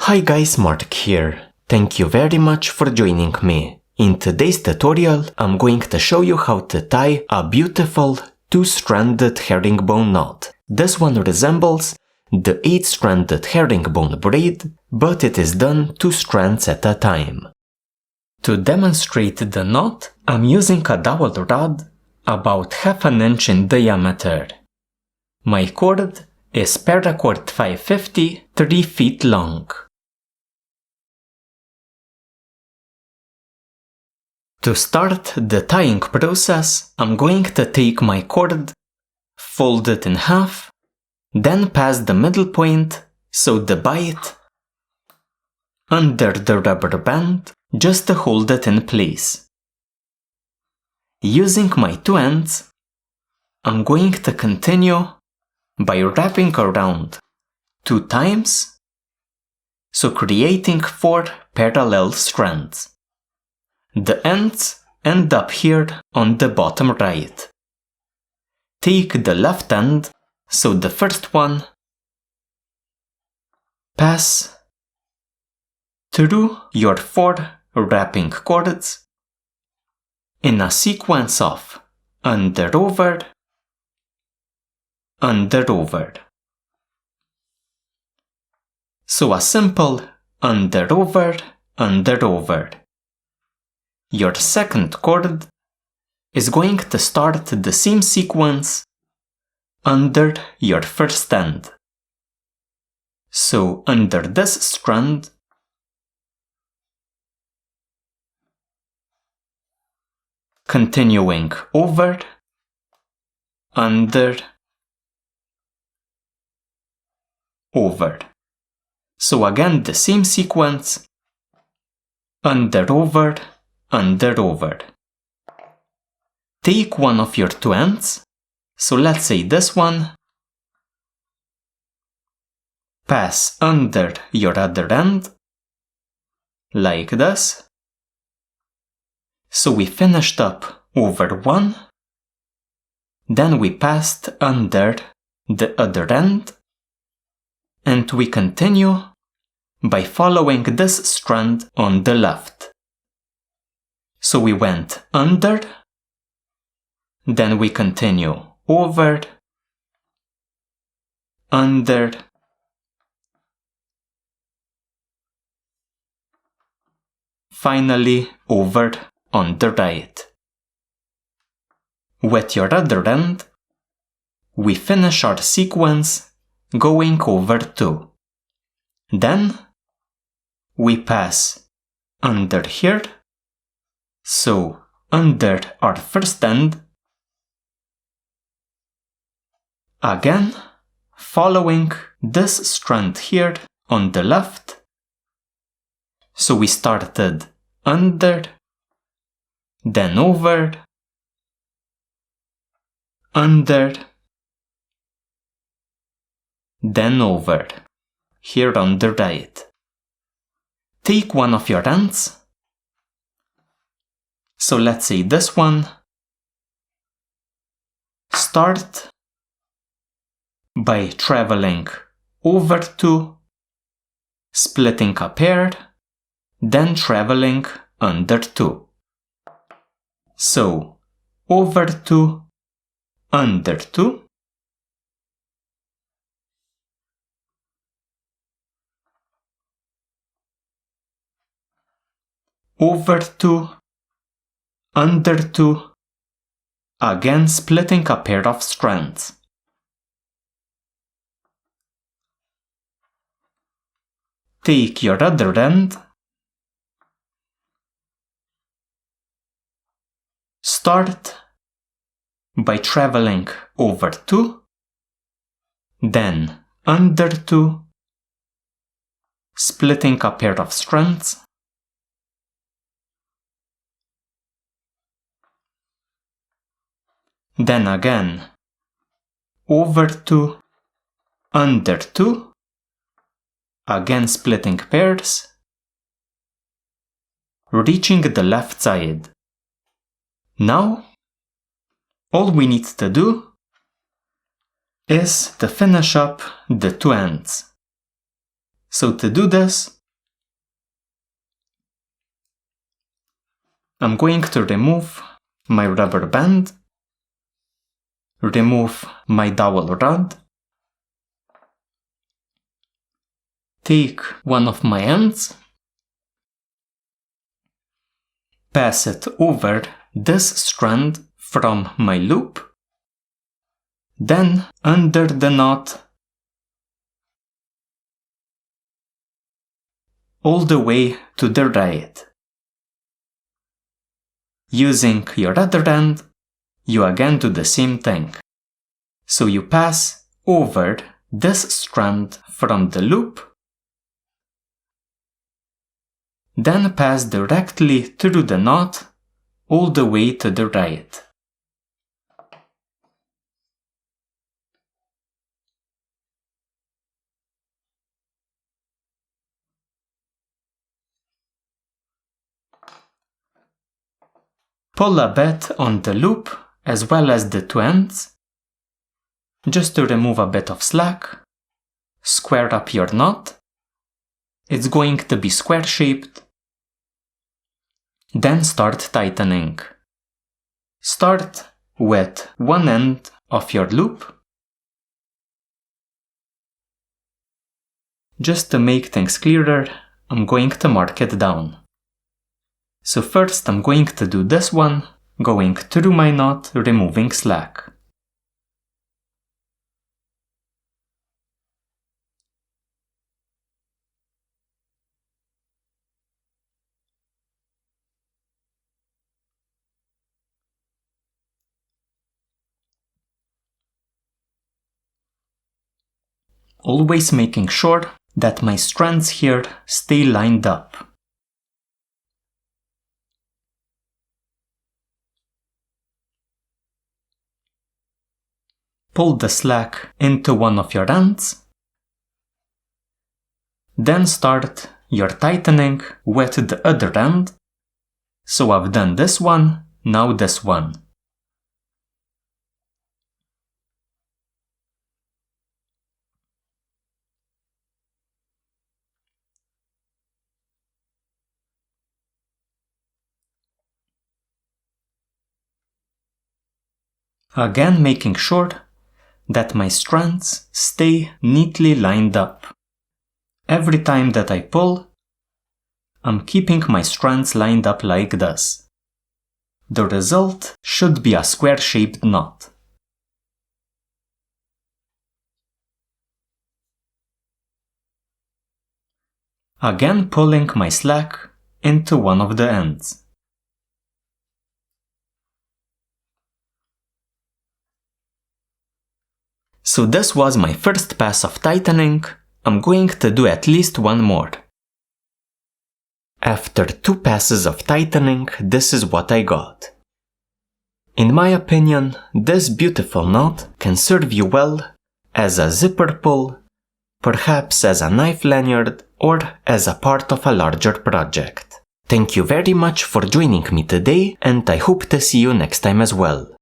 Hi guys, Mark here. Thank you very much for joining me. In today's tutorial, I'm going to show you how to tie a beautiful 2-stranded herringbone knot. This one resembles the 8-stranded herringbone braid, but it is done 2 strands at a time. To demonstrate the knot, I'm using a dowel rod about half an inch in diameter. My cord is Paracord 550, 3 feet long. To start the tying process, I'm going to take my cord, fold it in half, then pass the middle point, sew the bight under the rubber band just to hold it in place. Using my 2 ends, I'm going to continue by wrapping around 2 times, so creating 4 parallel strands. The ends end up here on the bottom right. Take the left end, so the first one, pass through your 4 wrapping cords in a sequence of under over, under over. So a simple under over, under over. Your second cord is going to start the same sequence under your first end. So under this strand, continuing over, under, over. So again the same sequence, under over, under over. Take one of your 2 ends, so let's say this one, pass under your other end, like this. So we finished up over one, then we passed under the other end, and we continue by following this strand on the left. So we went under, then we continue over, under, finally over on the right. With your other end, we finish our sequence going over 2. Then we pass under here, so under our first end, again following this strand here on the left. So we started under, then over, under, then over, here on the right. Take one of your ends, so let's say this one, start by traveling over 2, splitting a pair, then traveling under 2. So over 2, under 2, over 2, under 2, again splitting a pair of strands. Take your other end, start by traveling over 2, then under 2, splitting a pair of strands, then again over 2, under 2, again splitting pairs, reaching the left side. Now, all we need to do is to finish up the 2 ends. So to do this, I'm going to remove my rubber band, remove my dowel rod, take one of my ends, pass it over this strand from my loop, then under the knot all the way to the right. Using your other end, you again do the same thing. So you pass over this strand from the loop, then pass directly through the knot all the way to the right. Pull a bit on the loop as well as the two ends, just to remove a bit of slack. Square up your knot. It's going to be square shaped. Then start tightening. Start with one end of your loop. Just to make things clearer, I'm going to mark it down. So first I'm going to do this one, going through my knot, removing slack. Always making sure that my strands here stay lined up. Pull the slack into one of your ends. Then start your tightening with the other end. So I've done this one, now this one. Again making sure that my strands stay neatly lined up. Every time that I pull, I'm keeping my strands lined up like this. The result should be a square-shaped knot. Again pulling my slack into one of the ends. So this was my first pass of tightening. I'm going to do at least one more. After 2 passes of tightening, this is what I got. In my opinion, this beautiful knot can serve you well as a zipper pull, perhaps as a knife lanyard, or as a part of a larger project. Thank you very much for joining me today, and I hope to see you next time as well.